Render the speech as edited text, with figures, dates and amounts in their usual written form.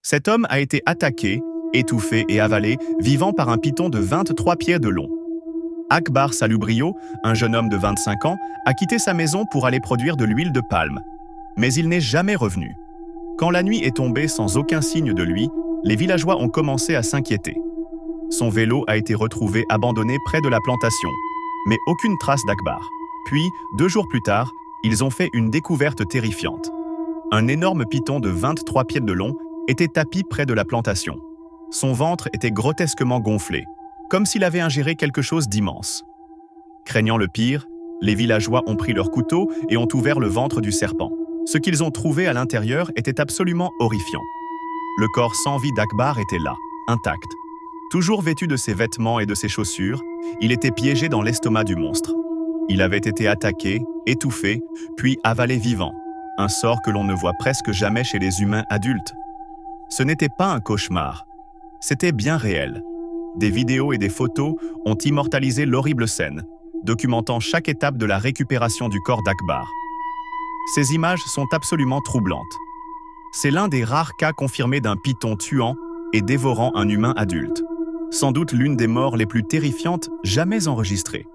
Cet homme a été attaqué, étouffé et avalé, vivant par un python de 23 pieds de long. Akbar Salubrio, un jeune homme de 25 ans, a quitté sa maison pour aller produire de l'huile de palme. Mais il n'est jamais revenu. Quand la nuit est tombée sans aucun signe de lui, les villageois ont commencé à s'inquiéter. Son vélo a été retrouvé abandonné près de la plantation, mais aucune trace d'Akbar. Puis, 2 jours plus tard, ils ont fait une découverte terrifiante. Un énorme python de 23 pieds de long était tapi près de la plantation. Son ventre était grotesquement gonflé, comme s'il avait ingéré quelque chose d'immense. Craignant le pire, les villageois ont pris leur couteau et ont ouvert le ventre du serpent. Ce qu'ils ont trouvé à l'intérieur était absolument horrifiant. Le corps sans vie d'Akbar était là, intact. Toujours vêtu de ses vêtements et de ses chaussures, il était piégé dans l'estomac du monstre. Il avait été attaqué, étouffé, puis avalé vivant, un sort que l'on ne voit presque jamais chez les humains adultes. Ce n'était pas un cauchemar, c'était bien réel. Des vidéos et des photos ont immortalisé l'horrible scène, documentant chaque étape de la récupération du corps d'Akbar. Ces images sont absolument troublantes. C'est l'un des rares cas confirmés d'un python tuant et dévorant un humain adulte. Sans doute l'une des morts les plus terrifiantes jamais enregistrées.